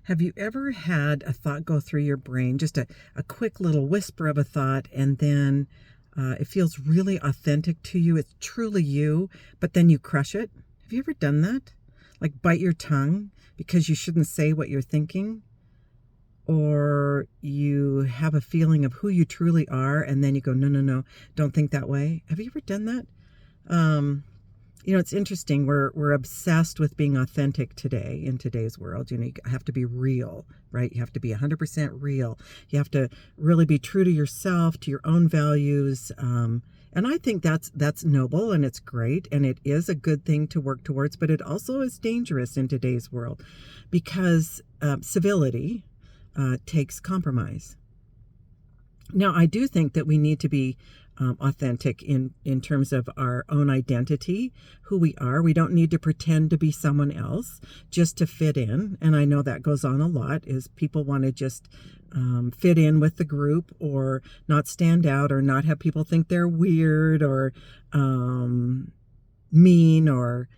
Have you ever had a thought go through your brain, just a quick little whisper of a thought, and then it feels really authentic to you? It's truly you, but then you crush it? Have you ever done that? Like bite your tongue because you shouldn't say what you're thinking? Or you have a feeling of who you truly are, and then you go, no, no, no, don't think that way. Have you ever done that? Um, it's interesting. We're obsessed with being authentic today in today's world. You have to be real, right? You have to be 100% real. You have to really be true to yourself, to your own values. And I think that's noble and it's great and it is a good thing to work towards. But it also is dangerous in today's world because civility takes compromise. Now, I do think that we need to be authentic in terms of our own identity, who we are. We don't need to pretend to be someone else just to fit in. And I know that goes on a lot, is people want to just fit in with the group or not stand out or not have people think they're weird or mean or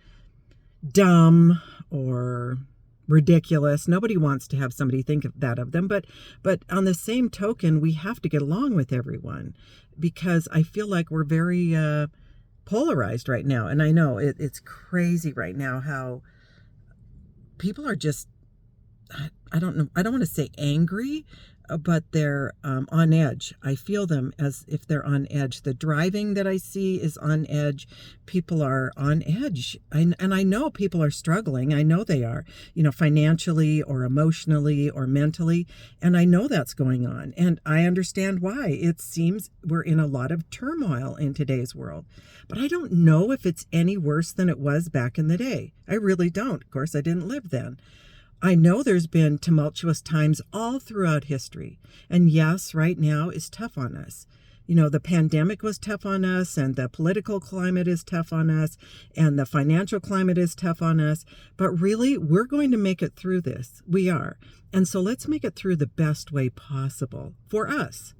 dumb or ridiculous. Nobody wants to have somebody think of that of them. But on the same token, we have to get along with everyone because I feel like we're very polarized right now. And I know it's crazy right now how people are just, I don't know, I don't want to say angry, but they're on edge. I feel them as if they're on edge. The driving that I see is on edge. People are on edge. And I know people are struggling. I know they are, financially or emotionally or mentally. And I know that's going on. And I understand why. It seems we're in a lot of turmoil in today's world. But I don't know if it's any worse than it was back in the day. I really don't. Of course, I didn't live then. I know there's been tumultuous times all throughout history. And yes, right now is tough on us. The pandemic was tough on us, and the political climate is tough on us, and the financial climate is tough on us. But really, we're going to make it through this. We are. And so let's make it through the best way possible for us.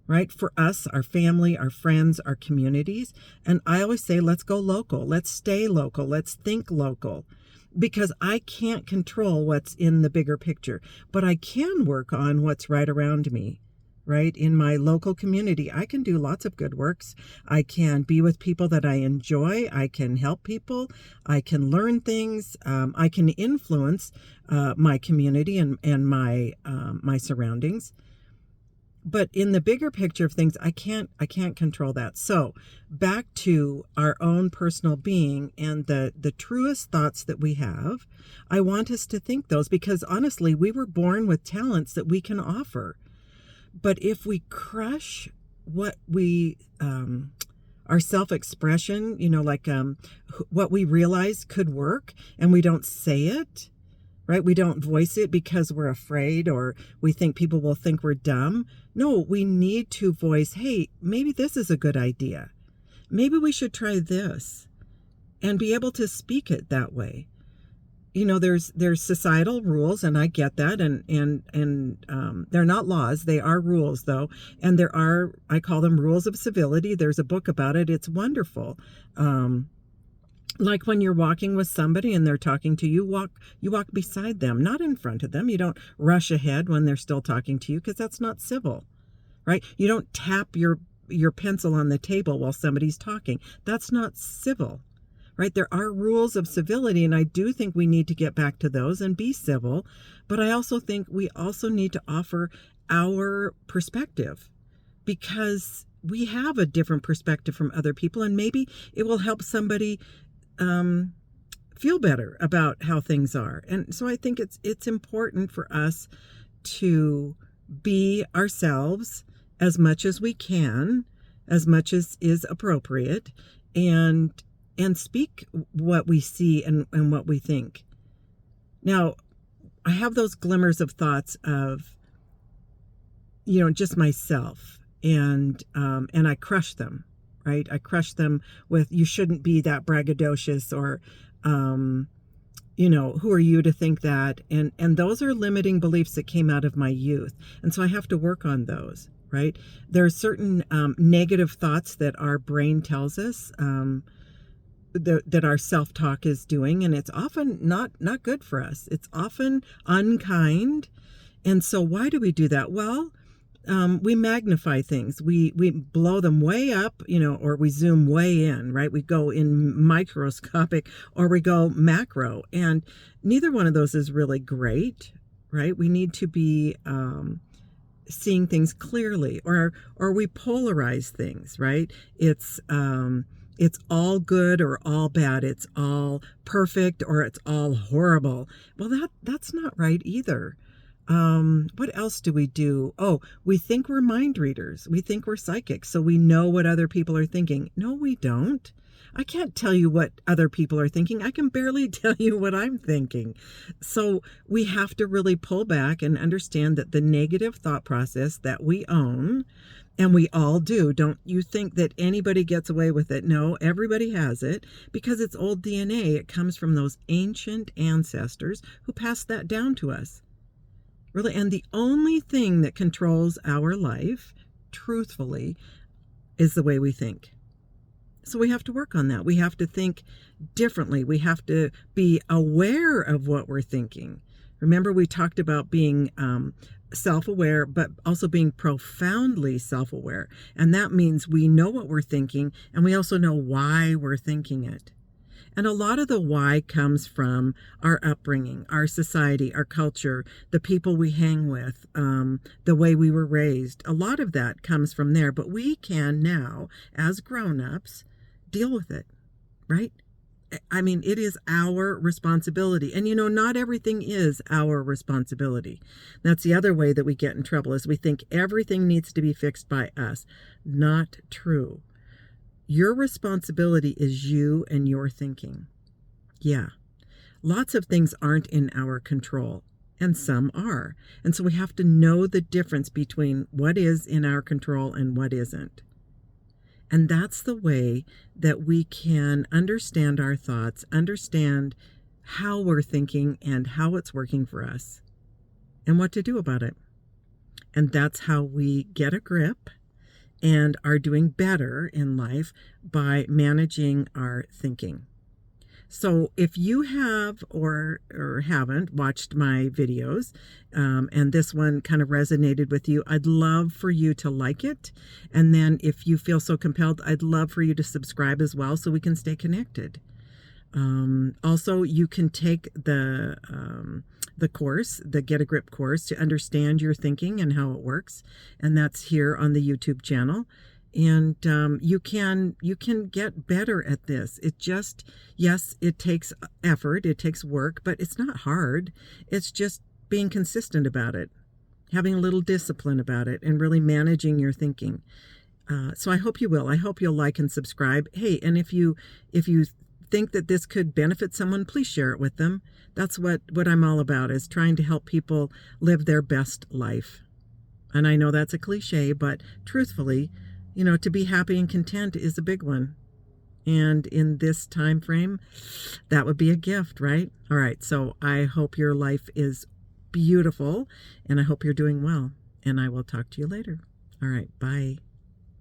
Right? For us, our family, our friends, our communities. And I always say, let's go local. Let's stay local. Let's think local. Because I can't control what's in the bigger picture, but I can work on what's right around me, right? In my local community, I can do lots of good works. I can be with people that I enjoy. I can help people. I can learn things. I can influence my community and my surroundings. But in the bigger picture of things, I can't control that. So back to our own personal being and the truest thoughts that we have, I want us to think those because honestly, we were born with talents that we can offer. But if we crush what we, our self-expression, what we realize could work and we don't say it, right? We don't voice it because we're afraid or we think people will think we're dumb. No, we need to voice, hey, maybe this is a good idea. Maybe we should try this and be able to speak it that way. There's societal rules, and I get that, and they're not laws. They are rules, though, and there are, I call them rules of civility. There's a book about it. It's wonderful. Like when you're walking with somebody and they're talking to you, you walk beside them, not in front of them. You don't rush ahead when they're still talking to you because that's not civil, right? You don't tap your pencil on the table while somebody's talking. That's not civil, right? There are rules of civility, and I do think we need to get back to those and be civil. But I also think we also need to offer our perspective because we have a different perspective from other people, and maybe it will help somebody feel better about how things are. And so I think it's important for us to be ourselves as much as we can, as much as is appropriate, and speak what we see and what we think. Now, I have those glimmers of thoughts of, just myself, and I crush them. Right? I crush them with, you shouldn't be that braggadocious or, who are you to think that? And those are limiting beliefs that came out of my youth. And so I have to work on those, right? There are certain negative thoughts that our brain tells us that our self-talk is doing, and it's often not good for us. It's often unkind. And so why do we do that? Well, we magnify things. We blow them way up, or we zoom way in, right? We go in microscopic or we go macro, and neither one of those is really great, right? We need to be seeing things clearly, or we polarize things, right? It's all good or all bad. It's all perfect or it's all horrible. Well, that's not right either. What else do we do? Oh, we think we're mind readers. We think we're psychics, so we know what other people are thinking. No, we don't. I can't tell you what other people are thinking. I can barely tell you what I'm thinking. So we have to really pull back and understand that the negative thought process that we own, and we all do. Don't you think that anybody gets away with it? No, everybody has it, because it's old DNA. It comes from those ancient ancestors who passed that down to us. Really, and the only thing that controls our life, truthfully, is the way we think. So we have to work on that. We have to think differently. We have to be aware of what we're thinking. Remember, we talked about being self-aware, but also being profoundly self-aware. And that means we know what we're thinking, and we also know why we're thinking it. And a lot of the why comes from our upbringing, our society, our culture, the people we hang with, the way we were raised. A lot of that comes from there. But we can now, as grown-ups, deal with it, right? I mean, it is our responsibility. And, not everything is our responsibility. That's the other way that we get in trouble, is we think everything needs to be fixed by us. Not true. Your responsibility is you and your thinking. Yeah. Lots of things aren't in our control, and some are. And so we have to know the difference between what is in our control and what isn't. And that's the way that we can understand our thoughts, understand how we're thinking and how it's working for us, and what to do about it. And that's how we get a grip and are doing better in life, by managing our thinking. So if you have or haven't watched my videos, and this one kind of resonated with you, I'd love for you to like it. And then if you feel so compelled, I'd love for you to subscribe as well, so we can stay connected. Also, you can take the course, the Get a Grip course, to understand your thinking and how it works. And that's here on the YouTube channel. And you can get better at this. Yes, it takes effort, it takes work, but it's not hard. It's just being consistent about it, having a little discipline about it, and really managing your thinking. So I hope you will. I hope you'll like and subscribe. Hey, and if you think that this could benefit someone, please share it with them. That's what I'm all about, is trying to help people live their best life. And I know that's a cliche, but truthfully, to be happy and content is a big one. And in this time frame, that would be a gift, right? All right. So I hope your life is beautiful, and I hope you're doing well. And I will talk to you later. All right. Bye.